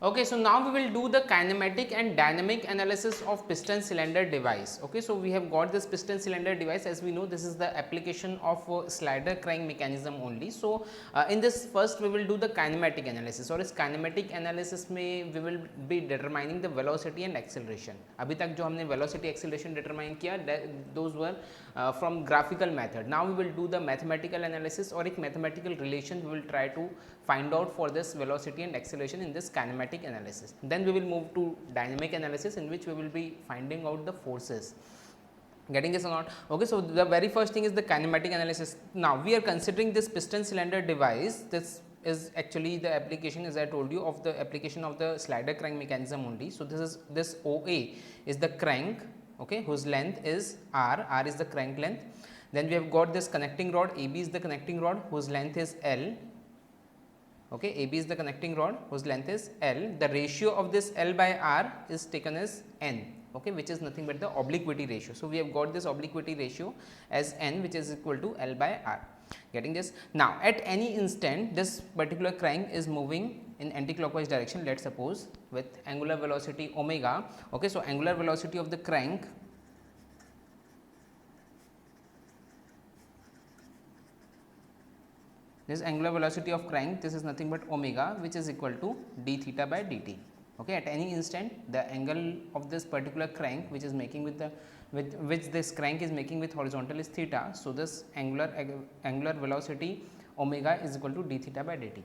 Okay, so now we will do the kinematic and dynamic analysis of piston cylinder device. Okay, so we have got this piston cylinder device. As we know, this is the application of slider crank mechanism only. So in this first we will do the kinematic analysis, और इस kinematic analysis में we will be determining the velocity and acceleration. अभी तक जो हमने velocity acceleration determine किया, those were from graphical method. Now we will do the mathematical analysis, और एक mathematical relation we will try to find out for this velocity and acceleration in this kinematic analysis. Then we will move to dynamic analysis, in which we will be finding out the forces. Getting this or not? Okay, so the very first thing is the kinematic analysis. Now we are considering this piston cylinder device. This is actually the application, as I told you, of the application of the slider crank mechanism only. So this OA is the crank, okay, whose length is R is the crank length. Then we have got this connecting rod, AB is the connecting rod whose length is L. Okay, AB is the connecting rod whose length is L. The ratio of this L by R is taken as N, okay, which is nothing but the obliquity ratio. So we have got this obliquity ratio as N, which is equal to L by R. Getting this? Now at any instant this particular crank is moving in anti-clockwise direction, let's suppose, with angular velocity omega. Okay, so angular velocity of the crank this angular velocity of crank, this is nothing but omega, which is equal to d theta by dt. Okay, at any instant the angle of this particular crank which is making with which this crank is making with horizontal is theta. So this angular velocity omega is equal to d theta by dt.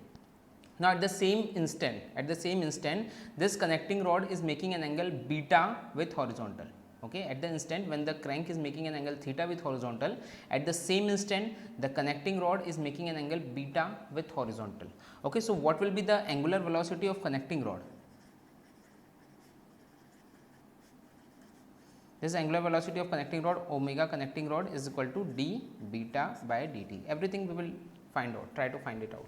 Now at the same instant this connecting rod is making an angle beta with horizontal. Okay, at the instant when the crank is making an angle theta with horizontal, at the same instant the connecting rod is making an angle beta with horizontal. Okay, so what will be the angular velocity of connecting rod? This angular velocity of connecting rod, omega connecting rod, is equal to d beta by dt. Everything we will find out, try to find it out.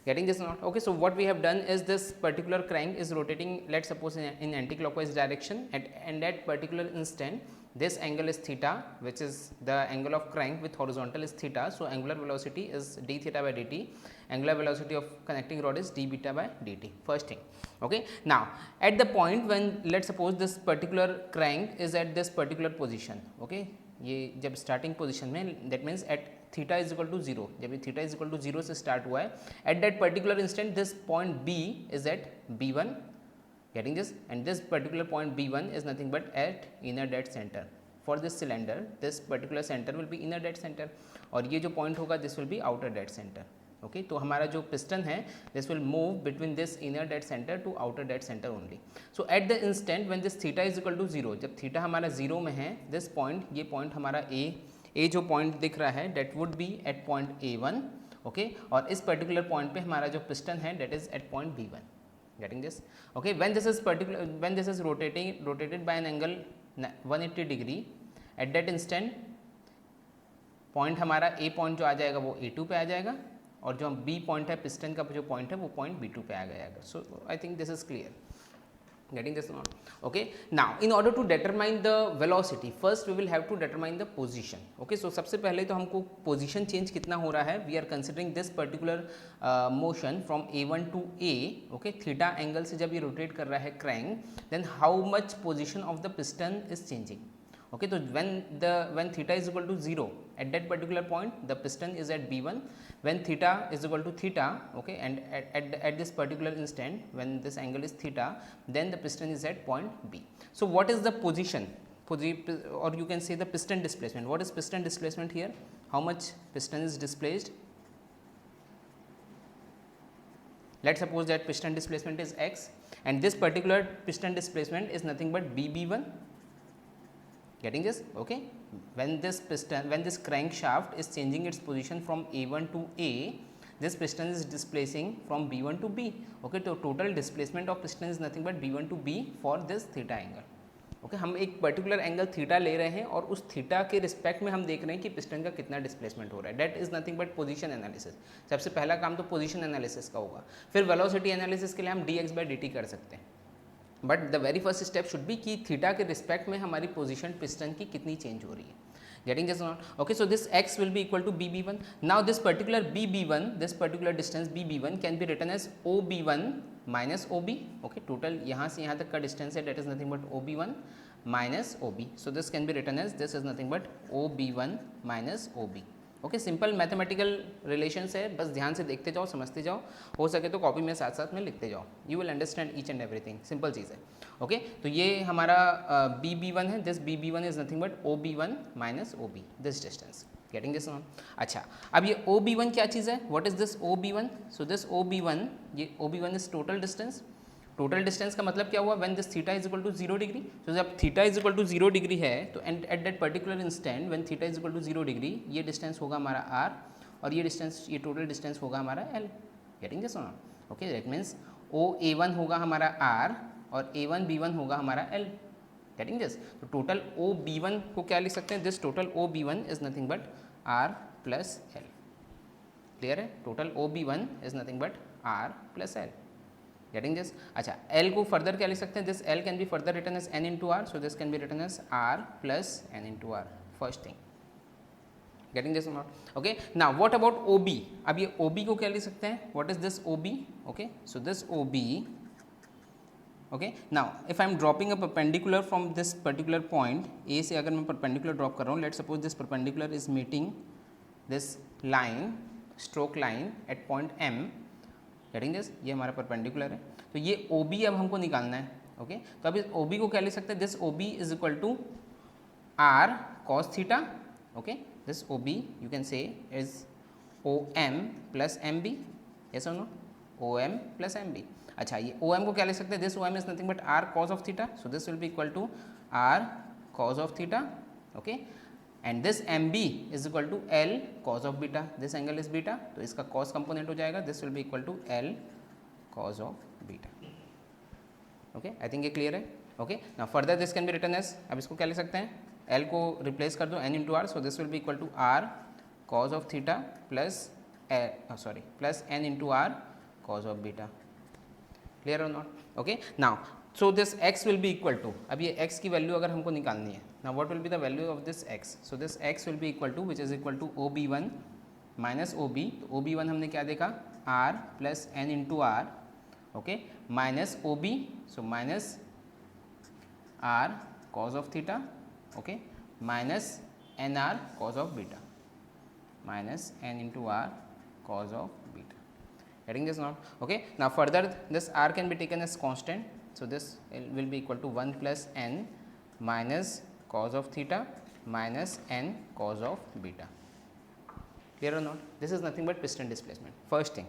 Getting this or not? Okay, so what we have done is this particular crank is rotating, let's suppose in anti-clockwise direction, and at particular instant this angle is theta, which is the angle of crank with horizontal is theta. So angular velocity is d theta by dt, angular velocity of connecting rod is d beta by dt, first thing. Okay, now at the point when let's suppose this particular crank is at this particular position, okay, ये जब starting position में, that means at theta is equal to zero, जब ये theta is equal to zero से start हुआ है, at that particular instant this point B is at B1, getting this, and this particular point B1 is nothing but at inner dead center. For this cylinder this particular center will be inner dead center, और ये जो point होगा this will be outer dead center. Okay, तो हमारा जो piston है this will move between this inner dead centre to outer dead centre only. So at the instant when this theta is equal to zero, जब theta हमारा zero में है, this point, ये point हमारा ए जो पॉइंट दिख रहा है that would be at point A1. Okay, और इस पर्टिकुलर पॉइंट पे हमारा जो पिस्टन है that is at point B1. Getting this? Okay, when this is rotated by an angle 180 degree, at that instant point हमारा ए पॉइंट जो आ जाएगा वो A2 पे आ जाएगा, और जो बी पॉइंट है पिस्टन का जो पॉइंट है वो पॉइंट B2 पे आ जाएगा. So I think this is clear. Getting this or not? Okay, now in order to determine the velocity, first we will have to determine the position. Okay, so सबसे पहले तो हमको position change कितना हो रहा है, we are considering this particular motion from A1 to A. Okay, theta angle से जब ये rotate कर रहा है crank, then how much position of the piston is changing. Okay, so when theta is equal to 0, at that particular point the piston is at B1. When theta is equal to theta, okay, and at this particular instant when this angle is theta, then the piston is at point B. So what is the position, or you can say the piston displacement? What is piston displacement here? How much piston is displaced? Let's suppose that piston displacement is x, and this particular piston displacement is nothing but BB1. Getting this? Okay, when this crankshaft is changing its position from A1 to A, this piston is displacing from B1 to B. Okay, so total displacement of piston is nothing but B1 to B for this theta angle. Okay, हम एक particular angle theta ले रहे हैं और उस theta के respect में हम देख रहे हैं कि पिस्टन का कितना डिस्प्लेसमेंट हो रहा है. That is nothing but position analysis. सबसे पहला काम तो पोजीशन एनालिसिस का होगा, फिर वेलोसिटी एनालिसिस के लिए हम dx/dt कर सकते हैं. But the very first step should be कि थीटा के रिस्पेक्ट में हमारी पोजीशन पिस्टन की कितनी चेंज हो रही है. Getting this or not? Okay, so this x will be equal to BB1. Now this particular BB1, this particular distance BB1 can be written as OB1 minus O B. Okay, total यहाँ से यहाँ तक का distance है, that is nothing but OB1 minus OB. So this can be written as this is nothing but OB1 minus OB. Okay, simple mathematical relations है, बस ध्यान से देखते जाओ, समझते जाओ, हो सके तो कॉपी में साथ साथ में लिखते जाओ, you will understand each and everything. Simple चीज़ है. ओके, तो ये हमारा BB1 है. This BB1 is nothing but OB1 minus OB, this distance. Getting this one. अच्छा, अब ये OB1 क्या चीज़ है? What is this OB1? So this OB1, ये OB1 is total distance. Total distance का मतलब क्या हुआ? When this theta is equal to 0 degree. तो जब theta is equal to 0 degree है तो at that particular instant when theta is equal to 0 degree, ये डिस्टेंस होगा हमारा r और ये डिस्टेंस, ये टोटल डिस्टेंस होगा हमारा l. Getting this one. Okay, that means OA1 होगा हमारा r और A1B1 होगा हमारा l. Getting this. तो टोटल OB1 को क्या लिख सकते हैं? This total OB1 is nothing but r plus l. Clear है? Total OB1 is nothing but r plus l. Getting this? अच्छा, L को फर्दर क्या लिख सकते हैं? This L can be further written as N into R. So this can be written as R plus N into R. First thing. Getting this not? Okay, now what about OB? अब ये OB को क्या लिख सकते हैं? What is this OB? Okay, so this OB. Okay, now if I am dropping a perpendicular from this particular point A से, अगर मैं परपेंडिकुलर ड्रॉप कर रहा हूँ, let suppose this perpendicular is meeting this line, stroke line at point M. Getting this? ये हमारा perpendicular है. तो ये OB अब हमको निकालना है. ओके, तो अब इस OB को क्या लिख सकते हैं? This OB is equal to R cos theta. Okay, this OB you can say is OM plus MB. Yes और नो? OM plus MB. अच्छा, ये OM को क्या लिख सकते हैं? This OM is nothing but R cos of theta. So this will be equal to R cos of theta. Okay, and this MB is equal to L cos of beta. This angle is beta, तो इसका cos component हो जाएगा. This will be equal to L cos of beta. Okay, I think ये clear है. Okay, now further this can be written as, अब इसको क्या लिख सकते हैं? L को रिप्लेस कर दो N into R. So this will be equal to R cos of theta plus plus N into R cos of beta. Clear और not? Okay, now so this x will be equal to, अब ये x की value अगर हमको निकालनी है, now what will be the value of this x? So this x will be equal to, which is equal to OB1 minus OB. तो OB1 हमने क्या देखा? R plus N into R. okay, minus OB, so minus R cos of theta, okay, minus NR cos of beta, minus N into R cos of beta. Getting this now? Okay, now further this R can be taken as constant. So this will be equal to 1 plus N minus cos of theta minus N cos of beta. Clear or not? This is nothing but piston displacement. First thing.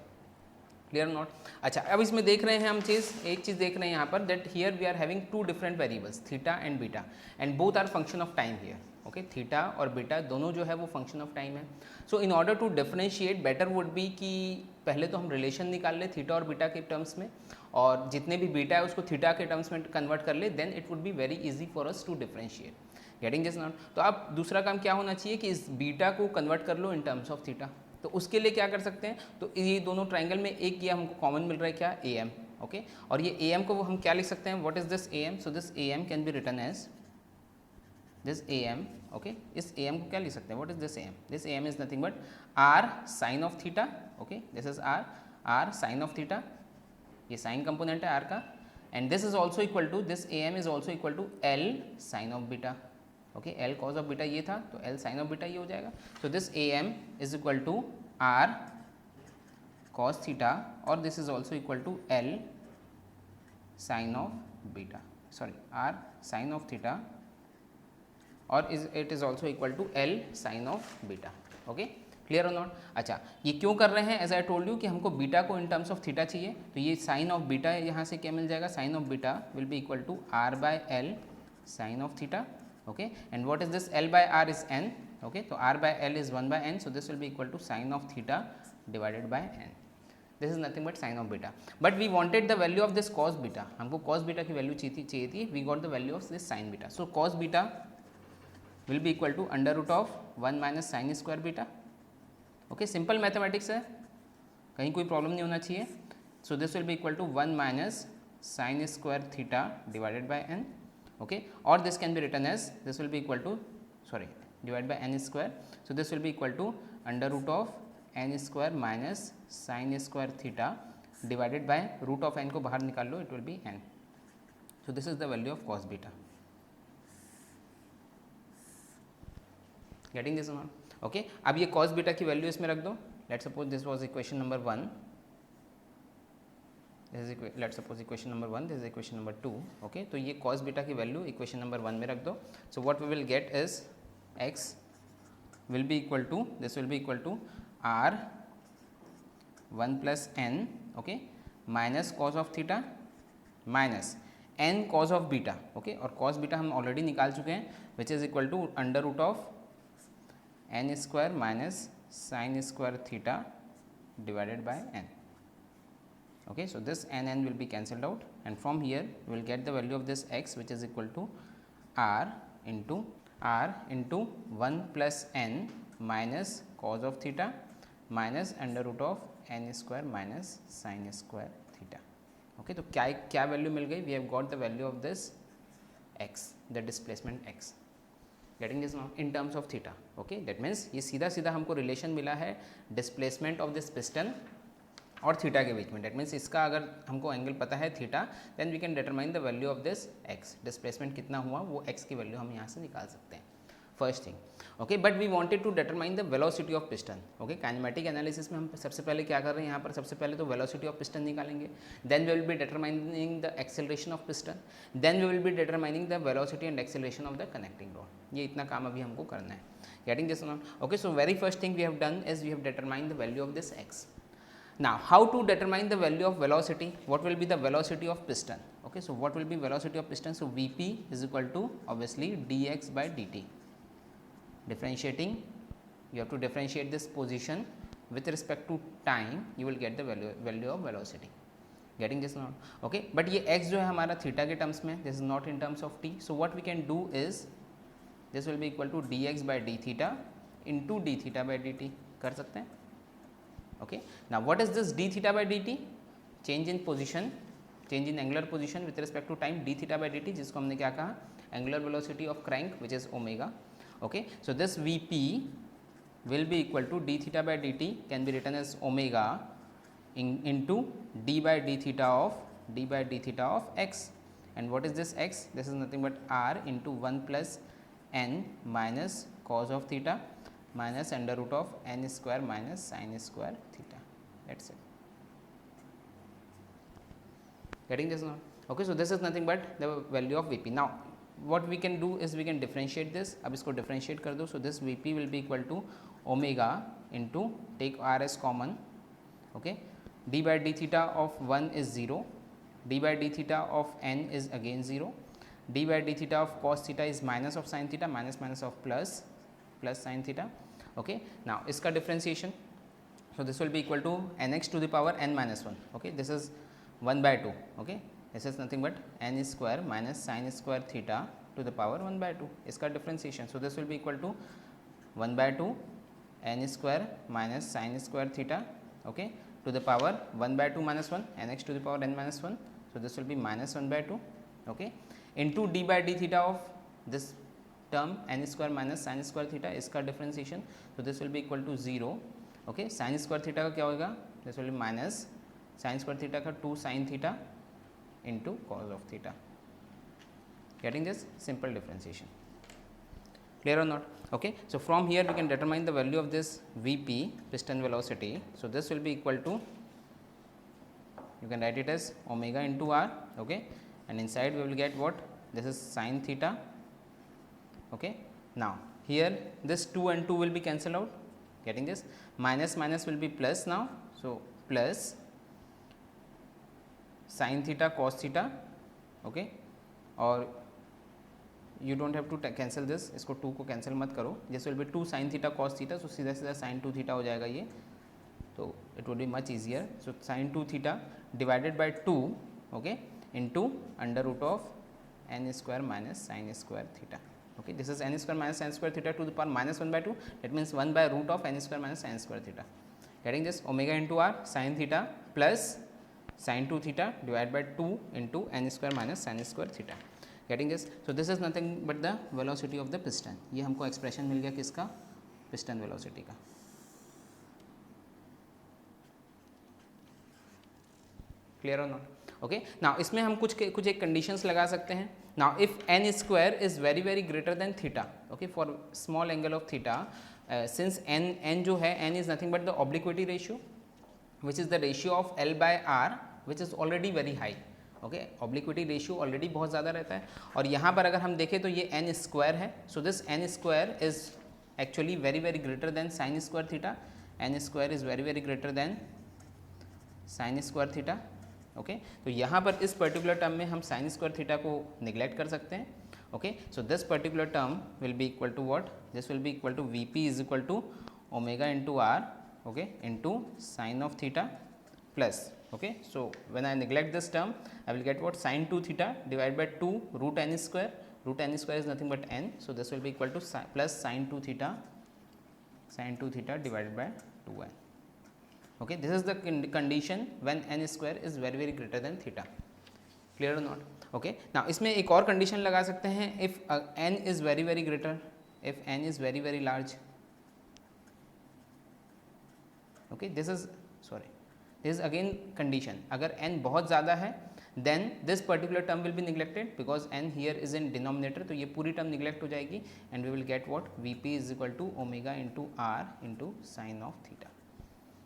Clear or not? अच्छा, अब इसमें देख रहे हैं हम एक चीज़ देख रहे हैं यहाँ पर, that here we are having two different variables, theta and beta, and both are function of time here. ओके, थीटा और बीटा दोनों जो है वो फंक्शन ऑफ टाइम है. So in order to differentiate better would be कि पहले तो हम रिलेशन निकाल ले थीटा और बीटा के टर्म्स में, और जितने भी बीटा है उसको थीटा के टर्म्स में कन्वर्ट कर ले, then it would be very easy for us to differentiate. Getting this not? तो अब दूसरा काम क्या होना चाहिए कि इस बीटा को कन्वर्ट कर लो इन टर्म्स ऑफ थीटा. तो उसके लिए क्या कर सकते हैं? तो ये दोनों ट्राइंगल में एक ये हमको कॉमन मिल रहा है, क्या? AM. ओके, और ये AM को हम क्या लिख सकते हैं? What is this AM? So this AM can be written as this AM. Okay, इस AM को क्या लिख सकते हैं? What is this AM? This AM is nothing but R sine of theta. Okay, this is R sine of theta, ये sine component है R का, and this is also equal to, this AM is also equal to L sine of beta. Okay, L cause of beta ये था, तो L sine of beta ये हो जाएगा. So this AM is equal to R cos theta, और this is also equal to L sine of beta, sorry R sine of theta, और it is also equal to L sine of beta. Okay, clear और not? अच्छा, ये क्यों कर रहे हैं? As I told you कि हमको बीटा को इन टर्म्स ऑफ थीटा चाहिए, तो ये साइन ऑफ बीटा यहाँ से क्या मिल जाएगा? Sine of beta will be equal to R by L sine of theta. Okay, and what is this? L by R is N. Okay, तो R by L is 1 by N, so this will be equal to sine of theta divided by N. This is nothing but sine of beta, but we wanted the value of this cos beta. हमको cos beta की value चाहिए थी. We got the value of this sine beta. So cos beta will be equal to under root of 1 minus sine square beta. Okay, simple mathematics है, कहीं कोई problem नहीं होना चाहिए. So this will be equal to 1 minus sine square theta divided by n. Okay, और this can be written as, this will be equal to, sorry, divide by n square. So this will be equal to under root of n square minus sine square theta divided by root of N को बाहर निकाल लो, it will be N. So this is the value of cos beta. Getting this one. Okay, अब ये cos beta की value इसमें रख दो. Let's suppose this was equation number 1, let's suppose equation number 1, this is equation number 2. Okay, तो ये cos beta की value equation number 1 में रख दो. So what we will get is x will be equal to, this will be equal to r 1 plus n, okay, minus cos of theta minus n cos of beta. okay, और cos beta हम already निकाल चुके हैं, which is equal to under root of n square minus sin square theta divided by n. okay, so this n will be cancelled out, and from here we will get the value of this x, which is equal to r into 1 plus n minus cos of theta minus under root of n square minus sin square theta. okay, तो क्या value मिल गई? We have got the value of this x, the displacement x. Getting this now in terms of theta. Okay, that means ये सीधा सीधा हमको relation मिला है डिस्प्लेसमेंट ऑफ दिस पिस्टन और थीटा के बीच में. डेट मीन्स इसका अगर हमको एंगल पता है theta, then we can determine the value of this x. Displacement कितना हुआ वो एक्स की वैल्यू हम यहाँ से निकाल सकते हैं. First thing. Okay, but we wanted to determine the velocity of piston. Okay, kinematic analysis में हम सबसे पहले क्या कर रहे हैं यहाँ पर? सबसे पहले तो वेलोसिटी ऑफ पिस्टन निकालेंगे, then we will be determining the acceleration of piston, then we will be determining the velocity and acceleration of the connecting rod. ये इतना काम अभी हमको करना है. Getting this now. Okay, so very first thing we have done is we have determine the value of this x. Now, how to determine the value of velocity? What will be the velocity of piston? Okay, so what will be velocity of piston? So Vp is equal to obviously dx by dt. Differentiating, you have to differentiate this position with respect to time. You will get the value of velocity. Getting this now? Okay, but ये x जो है हमारा theta के terms में, this is not in terms of t. So what we can do is this will be equal to dx by d theta into d theta by dt. कर सकते हैं. Okay, now what is this d theta by dt? Change in position, change in angular position with respect to time, d theta by dt, जिसको हमने क्या कहा? Angular velocity of crank, which is omega. Okay, so this Vp will be equal to d theta by dt can be written as omega into d by d theta of x. And what is this x? This is nothing but r into 1 plus n minus cos of theta minus under root of n square minus sin square theta. That's it. Getting this now? Okay, so this is nothing but the value of Vp. Now, what we can do is we can differentiate this. अब इसको differentiate कर दो. So this Vp will be equal to omega into, take r as common. Okay, d by d theta of 1 is 0, d by d theta of n is again 0, d by d theta of cos theta is minus of sin theta, minus of plus sin theta. Okay, now इसका differentiation, so this will be equal to nx to the power n minus 1. Okay, this is 1 by 2. Okay, this is nothing but n square minus sin square theta to the power 1 by 2. इसका differentiation, so this will be equal to 1 by 2 n square minus sin square theta, okay, to the power 1 by 2 minus 1 nx to the power n minus 1. So this will be minus 1 by 2. Okay, into d by d theta of this term n square minus sin square theta, इसका differentiation, so this will be equal to 0. okay, sin square theta का क्या होगा? This will be minus sin square theta का 2 sin theta into cos of theta. Getting this simple differentiation? Clear or not? Okay, so from here we can determine the value of this Vp, piston velocity. So this will be equal to, you can write it as omega into r. Okay, and inside we will get what? This is sin theta. Okay, now here this 2 and 2 will be cancelled out. Getting this? Minus will be plus now. So plus sin theta cos theta. Okay, और you don't have to cancel this, इसको 2 को cancel मत करो. This will be 2 sin theta cos theta, so सीधा सीधा sin 2 theta हो जाएगा ये, तो it would be much easier. So sin 2 theta divided by 2, okay, into under root of n square minus sin square theta. Okay, this is n square minus sin square theta to the power minus 1 by 2, that means 1 by root of n square minus sin square theta. Getting this? Omega into r sin theta plus sin 2 theta divided by 2 into n square minus sin square theta. Getting this? So this is nothing but the velocity of the piston. ये हमको expression मिल गया किसका? Piston velocity का. Clear और not? Okay, now इसमें हम कुछ एक कंडीशंस लगा सकते हैं. Now if n square is very very greater than theta, okay, for small angle of theta, since n जो है n is nothing but the obliquity ratio which is the ratio of L by R which is already very high. Okay, obliquity ratio already बहुत ज़्यादा रहता है, और यहाँ पर अगर हम देखें तो ये n स्क्वायर है. So this n square is actually very very greater than sine square theta. n square is very very greater than sine square theta. Okay, तो यहाँ पर इस पर्टिकुलर टर्म में हम साइन स्क्वायर थीटा को neglect कर सकते हैं. Okay, so this particular term will be equal to what? This will be equal to V P is equal to omega into R, okay, into sine of theta plus, okay, so when I neglect this term I will get what? Sine 2 theta divided by 2 root n square. Root n square is nothing but n, so this will be equal to plus sine 2 theta divided by 2n. Okay, this is the condition when n square is very very greater than theta. Clear or not? Okay, now इसमें एक और condition लगा सकते हैं. if n is very very greater, if n is very very large, okay, this is again condition. अगर n बहुत ज़्यादा है then this particular term will be neglected because n here is in denominator, तो ये पूरी term neglect हो जाएगी and we will get what? Vp is equal to omega into r into sine of theta.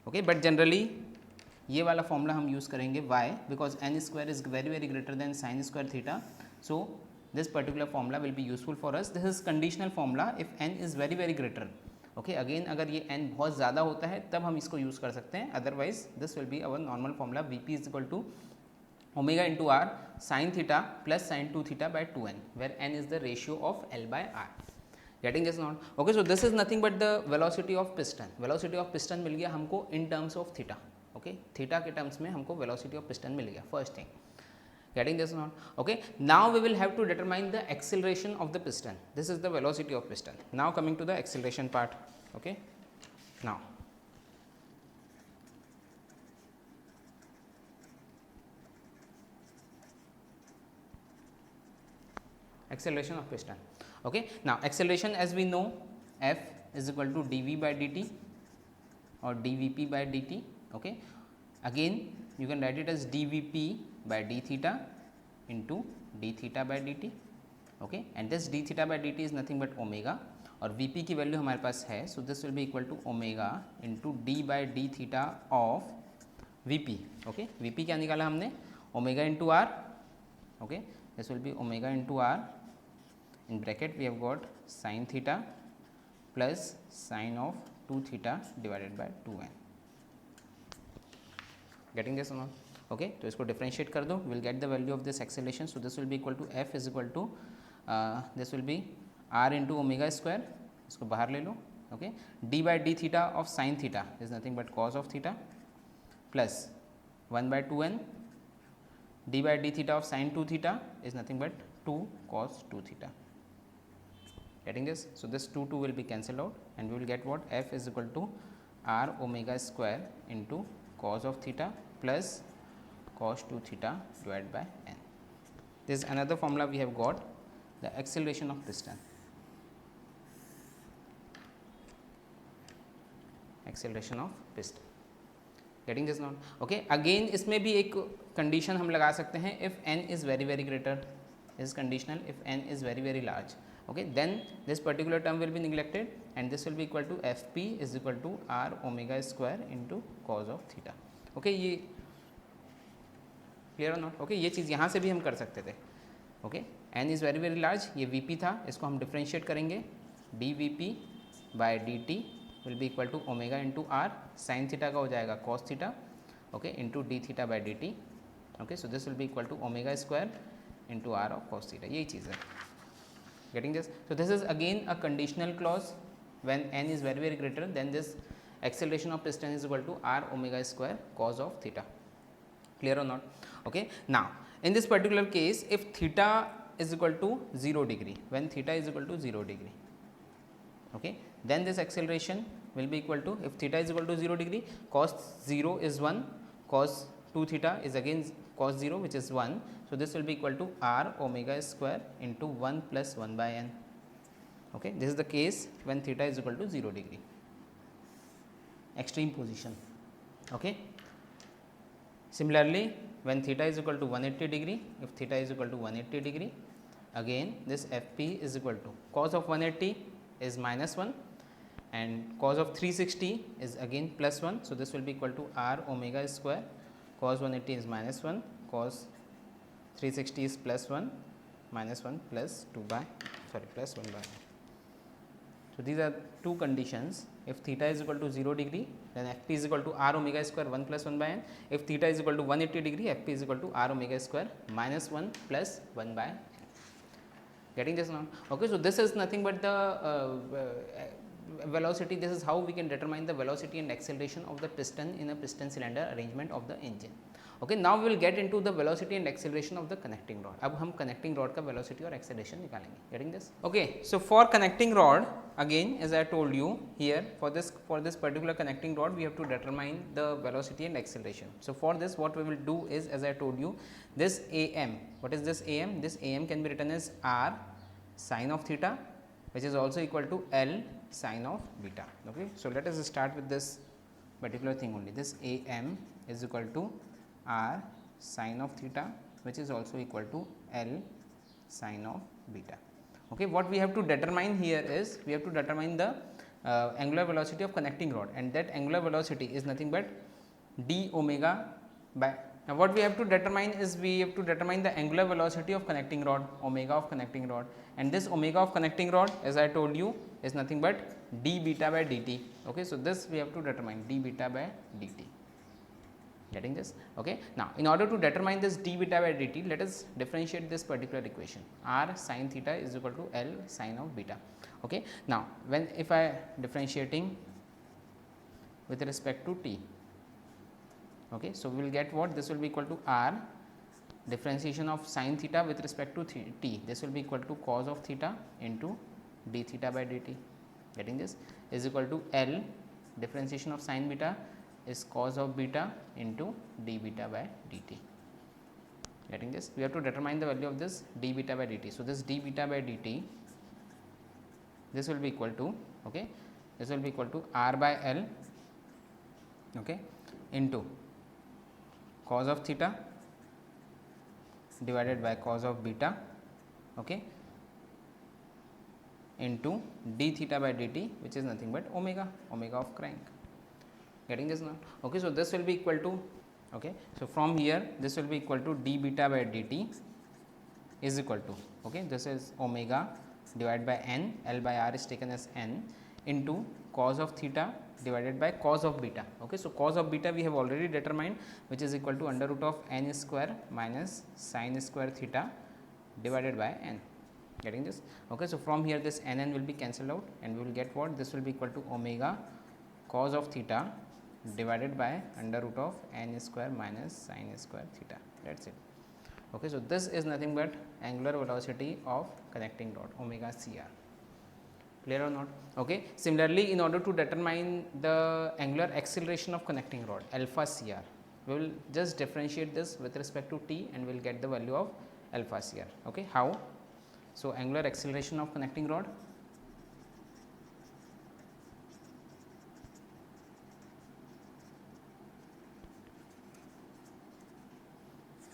Okay, but generally ये वाला formula हम use करेंगे. why? because n square is very very greater than sine square theta, so this particular formula will be useful for us. This is conditional formula if n is very very greater. Okay, again अगर ये n बहुत ज़्यादा होता है तब हम इसको use कर सकते हैं, otherwise this will be our normal formula. V P is equal to omega into R sine theta plus sine 2 theta by 2n, where n is the ratio of L by R. Getting this not? Okay, so this is nothing but the velocity of piston. Velocity of piston मिल गया हमको इन terms of theta. Okay, theta के terms में हमको velocity of piston मिल गया. First thing, getting this not? Okay, now we will have to determine the acceleration of the piston. This is the velocity of piston. Now coming to the acceleration part. Okay, now acceleration of piston. Okay, now acceleration as we know, F is equal to dv by dt or dvp by dt. Okay, again you can write it as dvp by d theta into d theta by dt. Okay, and this d theta by dt is nothing but omega, और vp की value हमारे पास है. So this will be equal to omega into D by D theta of vp. Okay, vp क्या निकाला हमने? Omega into R. Okay, this will be omega into R, in bracket we have got sine theta plus sine of 2 theta divided by 2n. Getting this not? Okay, तो इसको differentiate कर दो, will get the value of this acceleration. So this will be equal to F is equal to this will be R into omega square, इसको बाहर ले लो. Okay, d by D theta of sine theta is nothing but cos of theta plus 1 by 2n, d by D theta of sine 2 theta is nothing but 2 cos 2 theta. Getting this? So this 2 will be cancelled out and we will get what? F is equal to r omega square into cos of theta plus cos 2 theta divided by n. This is another formula we have got, the acceleration of piston. Acceleration of piston. Getting this not? Okay, again इसमें भी एक condition हम लगा सकते हैं. If n is very very greater, is conditional. If n is very very large, okay, then this particular term will be neglected and this will be equal to Fp is equal to r omega square into cos of theta. Okay, ये clear not? Okay, ये चीज़ यहाँ से भी हम कर सकते थे. Okay, n is very very large, ये vp था, इसको हम डिफ्रेंशिएट करेंगे. dvp by dt will be equal to omega into R, sine theta का हो जाएगा cos theta, okay, into D theta by D T. Okay, so this will be equal to omega square into R of cos theta. यही चीज़ है. Getting this? So this is again a conditional clause. When n is very very greater then this acceleration of piston is equal to r omega square cos of theta. Clear or not? Okay, now in this particular case, if theta is equal to 0 degree, when theta is equal to 0 degree, okay, then this acceleration will be equal to, if theta is equal to 0 degree, cos 0 is 1, cos 2 theta is again cos 0 which is 1. So this will be equal to r omega square into 1 plus 1 by n. Okay, this is the case when theta is equal to 0 degree. Extreme position. Okay, similarly when theta is equal to 180 degree, if theta is equal to 180 degree, again this Fp is equal to cos of 180 is minus 1 and cos of 360 is again plus 1. So, this will be equal to r omega square, cos 180 is minus 1, cos 360 is plus 1, minus 1 plus 2 by plus 1 by. So, these are two conditions. If theta is equal to 0 degree, then Fp is equal to r omega square 1 plus 1 by n. If theta is equal to 180 degree, Fp is equal to r omega square minus 1 plus 1 by n. Getting this now? Okay, so this is nothing but the velocity. This is how we can determine the velocity and acceleration of the piston in a piston cylinder arrangement of the engine. Okay, now we will get into the velocity and acceleration of the connecting rod. अब हम connecting rod का velocity और acceleration निकालेंगे. Getting this? Okay, so for connecting rod, again as I told you here, for this particular connecting rod, we have to determine the velocity and acceleration. So for this, what we will do is, as I told you, this AM. What is this AM? This AM can be written as R sin of theta, which is also equal to L sin of beta. Okay, so let us start with this particular thing only. This AM is equal to R sin of theta, which is also equal to L sin of beta. Okay, what we have to determine here is, we have to determine the angular velocity of connecting rod, and that angular velocity is nothing but d omega by. Now, what we have to determine is, we have to determine the angular velocity of connecting rod, omega of connecting rod, and this omega of connecting rod, as I told you, is nothing but d beta by dt. Okay, so this we have to determine d beta by dt. Getting this? Okay. Now, in order to determine this d beta by dt, let us differentiate this particular equation. R sin theta is equal to L sin of beta. Okay. Now, when if I differentiating with respect to t, okay, so we will get what? This will be equal to R differentiation of sin theta with respect to t. This will be equal to cos of theta into d theta by dt. Getting this? Is equal to L differentiation of sin beta is cos of beta into d beta by dt. Getting this? We have to determine the value of this d beta by dt. So, this d beta by dt, this will be equal to, okay, this will be equal to R by L, okay, into cos of theta divided by cos of beta, okay, into d theta by dt, which is nothing but omega of crank. Getting this now? Okay, so this will be equal to, okay, so from here this will be equal to d beta by dt is equal to, okay, this is omega divided by n, L by R is taken as n, into cos of theta divided by cos of beta. Okay, so cos of beta we have already determined, which is equal to under root of n square minus sin square theta divided by n. Getting this? Okay, so from here this n will be cancelled out, and we will get what? This will be equal to omega cos of theta divided by under root of n square minus sin square theta. That is it. Okay, so this is nothing but angular velocity of connecting rod, omega CR. Clear or not? Okay. Similarly, in order to determine the angular acceleration of connecting rod, alpha CR, we will just differentiate this with respect to t, and we will get the value of alpha CR. Okay. How? So, angular acceleration of connecting rod,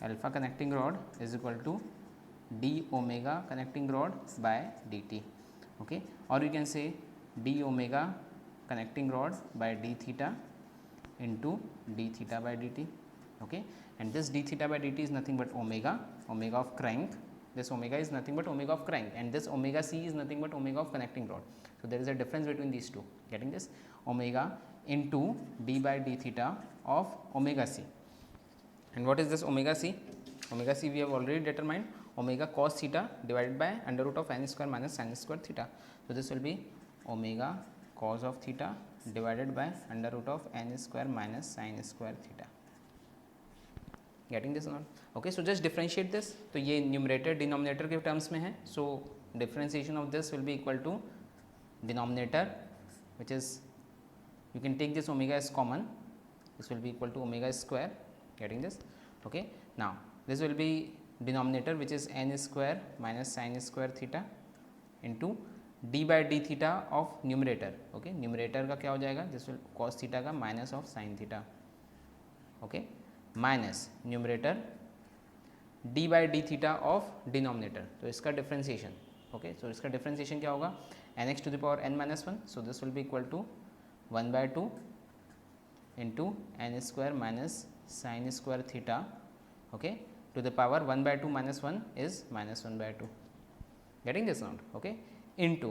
alpha connecting rod is equal to d omega connecting rod by dt. Okay, or you can say d omega connecting rod by d theta into d theta by dt. Okay, and this d theta by dt is nothing but omega of crank. This omega is nothing but omega of crank, and this omega c is nothing but omega of connecting rod. So, there is a difference between these two. Getting this? Omega into d by d theta of omega c. And what is this omega c? Omega c we have already determined, omega cos theta divided by under root of n square minus sin square theta. So, this will be omega cos of theta divided by under root of n square minus sin square theta. Getting this or not? Okay, so just differentiate this. तो ये numerator denominator के terms में है. So, differentiation of this will be equal to denominator, which is, you can take this omega as common. This will be equal to omega square. Getting this? Okay. Now, this will be denominator, which is n square minus sin square theta into d by d theta of numerator. Okay. Numerator का क्या हो जाएगा? This will cos theta का minus of sin theta. Okay. Minus numerator D by D theta of denominator, तो इसका differentiation, okay, so इसका differentiation क्या होगा, N X to the power N minus one, so this will be equal to 1/2 into N square minus sine square theta, okay, to the power 1/2 minus 1 is minus 1/2, getting this out, okay, into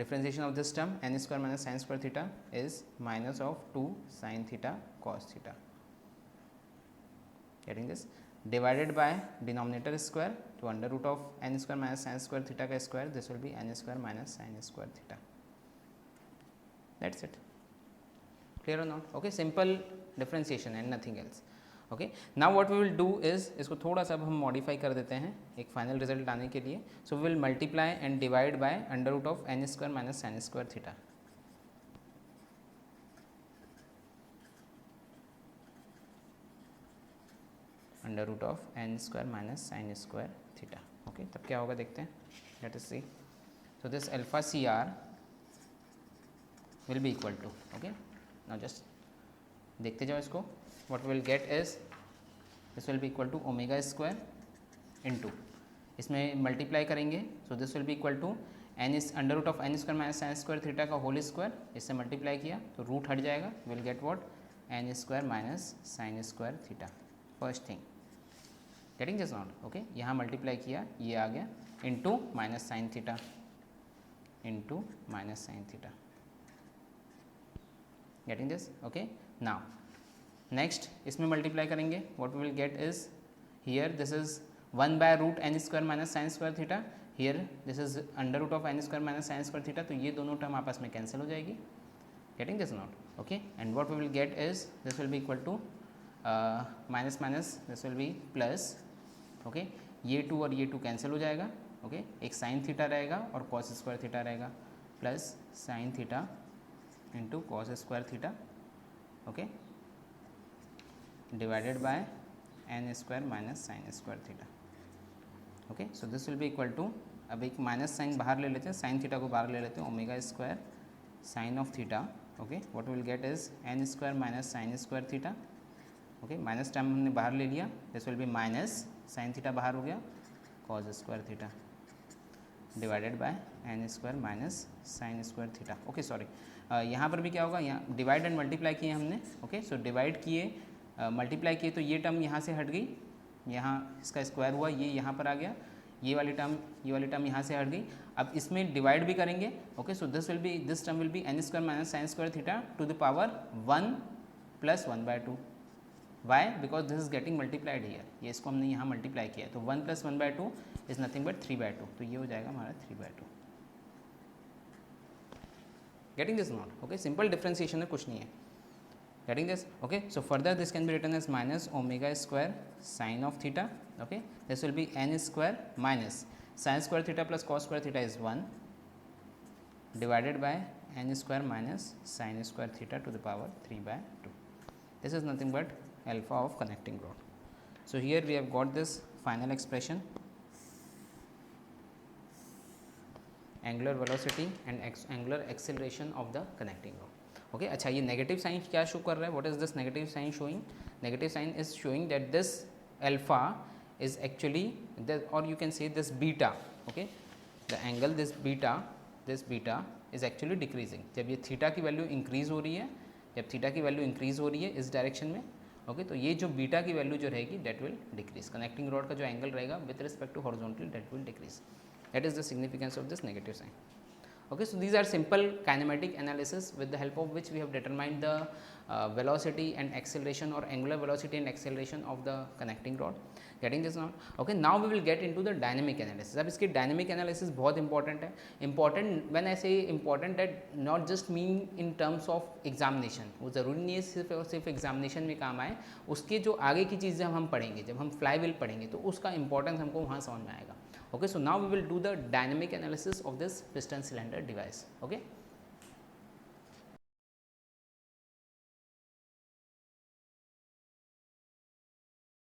differentiation of this term n square minus sin square theta is minus of 2 sin theta cos theta, getting this, divided by denominator square to under root of n square minus sin square theta ka square, this will be n square minus sin square theta, that's it, clear or not, okay, simple differentiation and nothing else, okay. Now what we will do is इसको थोड़ा सा अब हम modify कर देते हैं एक final result आने के लिए, so we will multiply and divide by under root of n square minus sin square theta, under root of n square minus sin square theta, okay, तब क्या होगा देखते हैं, let us see, so this alpha CR will be equal to, okay, now just देखते जाओ इसको, what we will get is this will be equal to omega square into, इसमें multiply करेंगे, so this will be equal to n is under root of n square minus sin square theta का whole square, इससे multiply किया तो root हट जाएगा, will get what, n square minus sine square theta, first thing, getting this not, okay, यहाँ multiply किया ये आ गया into minus sine theta, into minus sine theta, getting this, okay. Now next इसमें multiply करेंगे, what we will get is here this is 1 by root n square minus sin square theta, here this is under root of n square minus sin square theta, तो ये दोनों term आपस में cancel हो जाएगी, getting this not, okay, and what we will get is this will be equal to minus minus this will be plus, okay, ये 2 और ये 2 कैंसिल हो जाएगा, okay, एक sin थीटा रहेगा और cos स्क्वायर थीटा रहेगा, plus sin theta into cos square theta, okay, divided by n square minus sin square theta, okay, so this will be equal to, अब एक माइनस साइन बाहर ले लेते हैं, साइन थीटा को बाहर ले लेते हैं, omega square sine of theta, okay, what will get is n square minus sine square theta, okay, minus term हमने बाहर ले लिया, this will B minus sine theta बाहर हो गया, cos square theta divided by n square minus sine square theta, okay, sorry, यहाँ पर भी क्या होगा, यहाँ डिवाइड एंड मल्टीप्लाई किए हमने, ओके, सो डिवाइड किए मल्टीप्लाई किए तो ये टर्म यहाँ से हट गई, यहाँ इसका स्क्वायर हुआ, ये यहाँ पर आ गया, ये वाली टर्म यहाँ से हट गई, अब इसमें डिवाइड भी करेंगे, okay, so this term will be n square minus sine square theta to the power 1 plus 1/2, why, because this is getting multiplied here, ये इसको हमने यहाँ मल्टीप्लाई किया है, तो 1 प्लस 1/2 इज नथिंग बट 3/2, तो ये हो जाएगा हमारा 3/2, getting this not, okay, simple differentiation है, कुछ नहीं है, getting this, okay, so further this can be written as minus omega square sin of theta, okay, this will be n square minus sin square theta plus cos square theta is 1 divided by n square minus sin square theta to the power 3/2, this is nothing but alpha of connecting rod. So here we have got this final expression, angular velocity and angular acceleration of the connecting rod, okay. अच्छा, ये negative sign क्या show कर रहा है, what is this negative sign showing, negative sign is showing that this alpha is actually the, or you can say this beta, okay, the angle this beta is actually decreasing, जब ये theta की value increase हो रही है, जब theta की value increase हो रही है इस डायरेक्शन में, ओके, तो ये जो बीटा की वैल्यू जो रहेगी that will decrease, connecting rod का जो एंगल रहेगा with respect to horizontal that will decrease, that is the significance of this negative sign, okay. So these are simple kinematic analysis with the help of which we have determined the velocity and acceleration or angular velocity and acceleration of the connecting rod, getting this now, okay. Now we will get into the dynamic analysis, अब इसकी dynamic analysis बहुत important है, important when I say important that not just mean in terms of examination, वो ज़रूरी नहीं है सिर्फ और सिर्फ एग्जामिनेशन में काम आए, उसके जो आगे की चीज़ें हम पढ़ेंगे, जब हम फ्लाई व्हील पढ़ेंगे तो उसका इंपॉर्टेंस हमको वहाँ समझ में आएगा, okay. So now we will do the dynamic analysis of this piston cylinder device, okay.